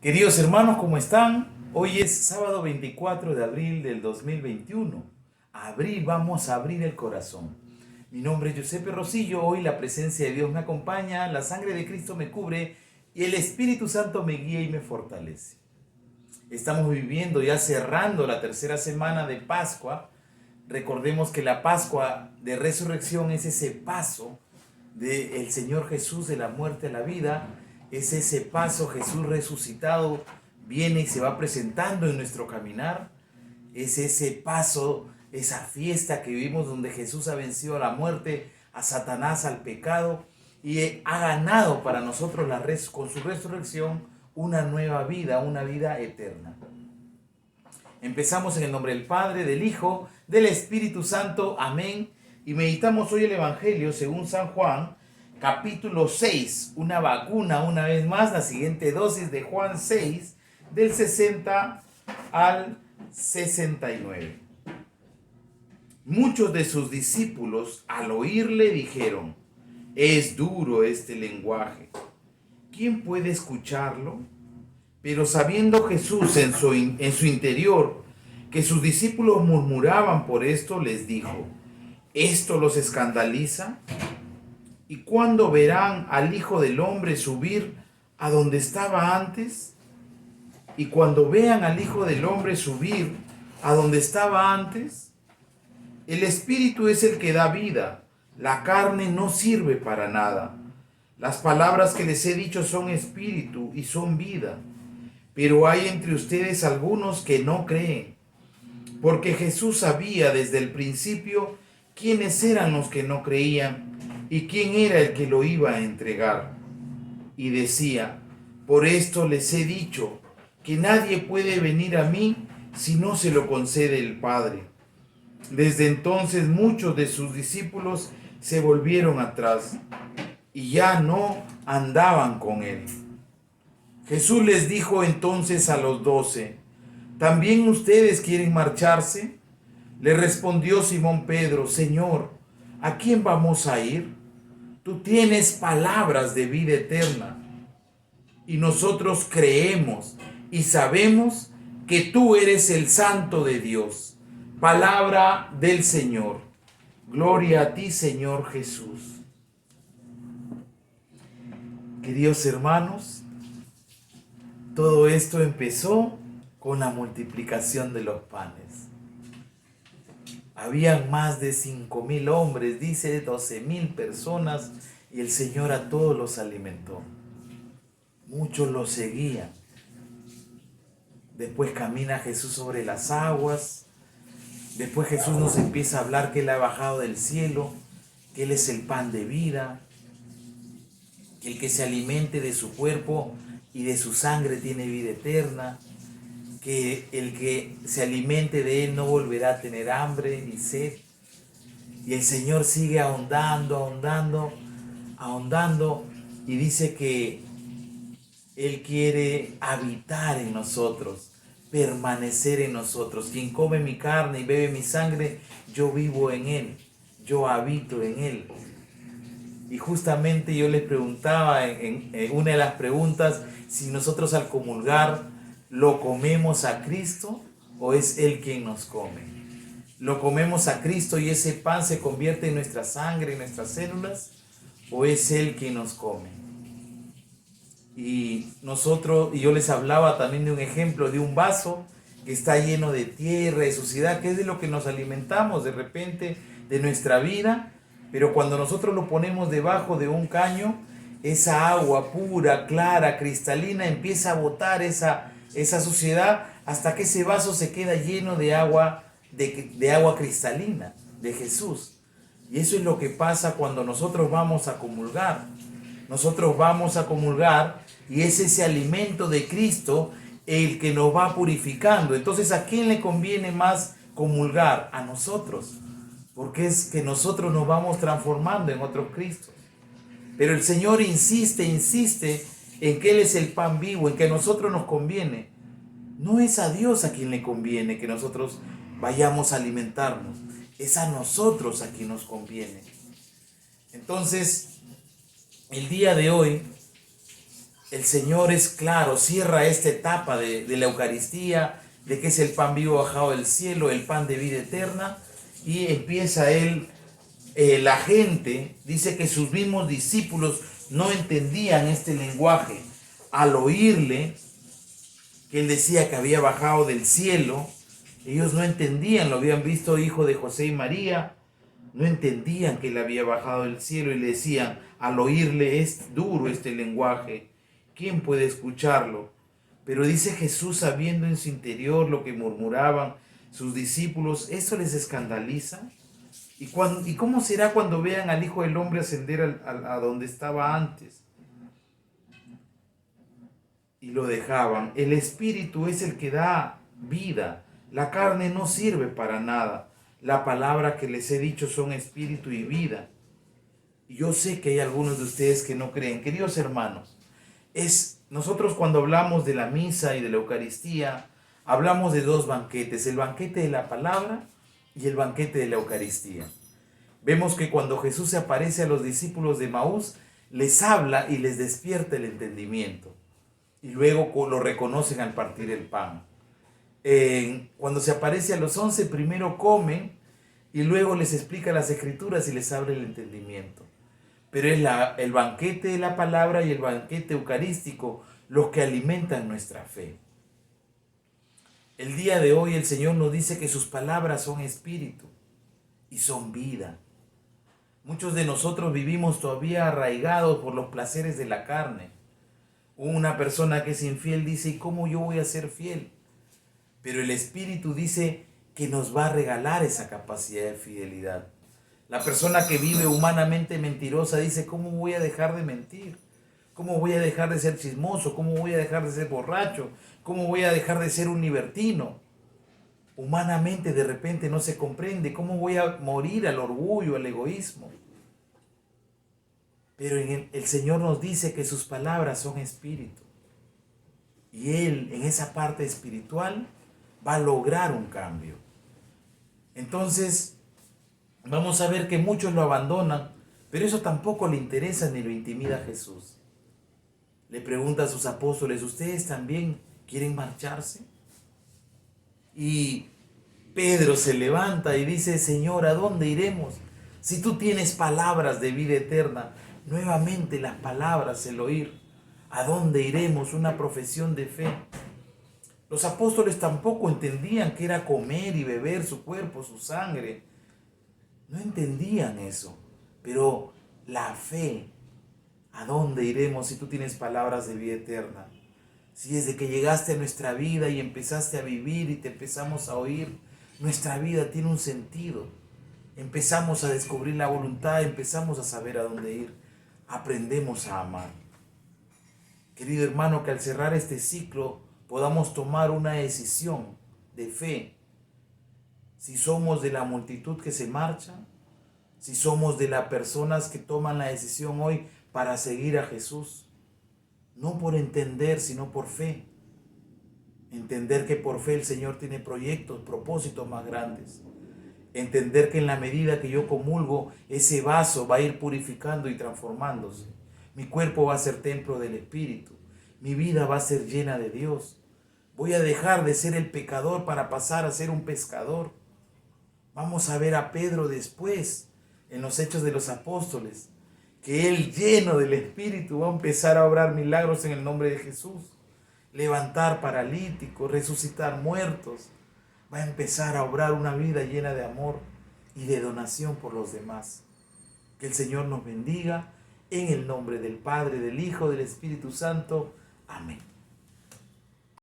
Queridos hermanos, ¿cómo están? Hoy es sábado 24 de abril del 2021. Vamos a abrir el corazón. Mi nombre es Giuseppe Rosillo. Hoy la presencia de Dios me acompaña, la sangre de Cristo me cubre y el Espíritu Santo me guía y me fortalece. Estamos viviendo ya cerrando la tercera semana de Pascua. Recordemos que la Pascua de Resurrección es ese paso del Señor Jesús de la muerte a la vida. Es ese paso, Jesús resucitado viene y se va presentando en nuestro caminar. Es ese paso, esa fiesta que vivimos donde Jesús ha vencido a la muerte, a Satanás, al pecado y ha ganado para nosotros con su resurrección una nueva vida, una vida eterna. Empezamos en el nombre del Padre, del Hijo, del Espíritu Santo. Amén. Y meditamos hoy el Evangelio según San Juan, capítulo 6. Una vacuna, una vez más, la siguiente dosis de Juan 6, del 60 al 69. Muchos de sus discípulos al oírle dijeron: es duro este lenguaje, ¿quién puede escucharlo? Pero sabiendo Jesús en su interior que sus discípulos murmuraban por esto, les dijo: ¿esto los escandaliza? ¿Y cuándo verán al Hijo del Hombre subir a donde estaba antes? Y cuando vean al Hijo del Hombre subir a donde estaba antes, el Espíritu es el que da vida, la carne no sirve para nada. Las palabras que les he dicho son espíritu y son vida. Pero hay entre ustedes algunos que no creen, porque Jesús sabía desde el principio quiénes eran los que no creían y quién era el que lo iba a entregar. Y decía: por esto les he dicho que nadie puede venir a mí si no se lo concede el Padre. Desde entonces muchos de sus discípulos se volvieron atrás y ya no andaban con él. Jesús les dijo entonces a los 12: ¿también ustedes quieren marcharse? Le respondió Simón Pedro: Señor, ¿a quién vamos a ir? Tú tienes palabras de vida eterna, y nosotros creemos y sabemos que tú eres el Santo de Dios. Palabra del Señor. Gloria a ti, Señor Jesús. Queridos hermanos, todo esto empezó con la multiplicación de los panes. Habían más de 5,000 hombres, dice 12,000 personas, y el Señor a todos los alimentó. Muchos lo seguían. Después camina Jesús sobre las aguas. Después Jesús nos empieza a hablar que Él ha bajado del cielo, que Él es el pan de vida, que el que se alimente de su cuerpo y de su sangre tiene vida eterna, que el que se alimente de Él no volverá a tener hambre ni sed. Y el Señor sigue ahondando, y dice que Él quiere habitar en nosotros, permanecer en nosotros. Quien come mi carne y bebe mi sangre, yo vivo en Él, yo habito en Él. Y justamente yo les preguntaba en una de las preguntas si nosotros al comulgar lo comemos a Cristo o es Él quien nos come. ¿Lo comemos a Cristo y ese pan se convierte en nuestra sangre, en nuestras células, o es Él quien nos come? Y yo les hablaba también de un ejemplo, de un vaso que está lleno de tierra, de suciedad, que es de lo que nos alimentamos de repente de nuestra vida. Pero cuando nosotros lo ponemos debajo de un caño, esa agua pura, clara, cristalina, empieza a botar esa suciedad hasta que ese vaso se queda lleno de agua cristalina, de Jesús. Y eso es lo que pasa cuando nosotros vamos a comulgar. Nosotros vamos a comulgar y es ese alimento de Cristo el que nos va purificando. Entonces, ¿a quién le conviene más comulgar? A nosotros. Porque es que nosotros nos vamos transformando en otros Cristos. Pero el Señor insiste en que Él es el pan vivo, en que a nosotros nos conviene. No es a Dios a quien le conviene que nosotros vayamos a alimentarnos. Es a nosotros a quien nos conviene. Entonces, el día de hoy el Señor es claro, cierra esta etapa de la Eucaristía, de que es el pan vivo bajado del cielo, el pan de vida eterna, y empieza él, la gente, dice que sus mismos discípulos no entendían este lenguaje. Al oírle, que él decía que había bajado del cielo, ellos no entendían, lo habían visto hijo de José y María, no entendían que él había bajado del cielo y le decían, al oírle es duro este lenguaje, ¿quién puede escucharlo? Pero dice Jesús, sabiendo en su interior lo que murmuraban sus discípulos, ¿eso les escandaliza? ¿Y cómo será cuando vean al Hijo del Hombre ascender a donde estaba antes? Y lo dejaban. El Espíritu es el que da vida. La carne no sirve para nada. La palabra que les he dicho son espíritu y vida. Y yo sé que hay algunos de ustedes que no creen. Queridos hermanos, nosotros cuando hablamos de la misa y de la Eucaristía, hablamos de dos banquetes, el banquete de la palabra y el banquete de la Eucaristía. Vemos que cuando Jesús se aparece a los discípulos de Maús, les habla y les despierta el entendimiento. Y luego lo reconocen al partir el pan. Cuando se aparece a los 11, primero comen y luego les explica las escrituras y les abre el entendimiento. Pero es el banquete de la palabra y el banquete eucarístico los que alimentan nuestra fe. El día de hoy el Señor nos dice que sus palabras son espíritu y son vida. Muchos de nosotros vivimos todavía arraigados por los placeres de la carne. Una persona que es infiel dice, ¿y cómo yo voy a ser fiel? Pero el Espíritu dice que nos va a regalar esa capacidad de fidelidad. La persona que vive humanamente mentirosa dice, ¿cómo voy a dejar de mentir? ¿Cómo voy a dejar de ser chismoso? ¿Cómo voy a dejar de ser borracho? ¿Cómo voy a dejar de ser un libertino? Humanamente de repente no se comprende. ¿Cómo voy a morir al orgullo, al egoísmo? Pero el Señor nos dice que sus palabras son espíritu. Y Él, en esa parte espiritual, va a lograr un cambio. Entonces, vamos a ver que muchos lo abandonan, pero eso tampoco le interesa ni lo intimida a Jesús. Le pregunta a sus apóstoles, ¿ustedes también quieren marcharse? Y Pedro se levanta y dice, Señor, ¿a dónde iremos? Si tú tienes palabras de vida eterna, nuevamente las palabras, el oír. ¿A dónde iremos? Una profesión de fe. Los apóstoles tampoco entendían que era comer y beber su cuerpo, su sangre. No entendían eso. Pero la fe, ¿a dónde iremos si tú tienes palabras de vida eterna? Si desde que llegaste a nuestra vida y empezaste a vivir y te empezamos a oír, nuestra vida tiene un sentido. Empezamos a descubrir la voluntad, empezamos a saber a dónde ir. Aprendemos a amar. Querido hermano, que al cerrar este ciclo podamos tomar una decisión de fe. Si somos de la multitud que se marcha, si somos de las personas que toman la decisión hoy para seguir a Jesús, no por entender, sino por fe. Entender que por fe el Señor tiene proyectos, propósitos más grandes. Entender que en la medida que yo comulgo, ese vaso va a ir purificando y transformándose. Mi cuerpo va a ser templo del Espíritu. Mi vida va a ser llena de Dios. Voy a dejar de ser el pecador para pasar a ser un pescador. Vamos a ver a Pedro después, en los Hechos de los Apóstoles, que él, lleno del Espíritu, va a empezar a obrar milagros en el nombre de Jesús. Levantar paralíticos, resucitar muertos. Va a empezar a obrar una vida llena de amor y de donación por los demás. Que el Señor nos bendiga en el nombre del Padre, del Hijo, del Espíritu Santo. Amén.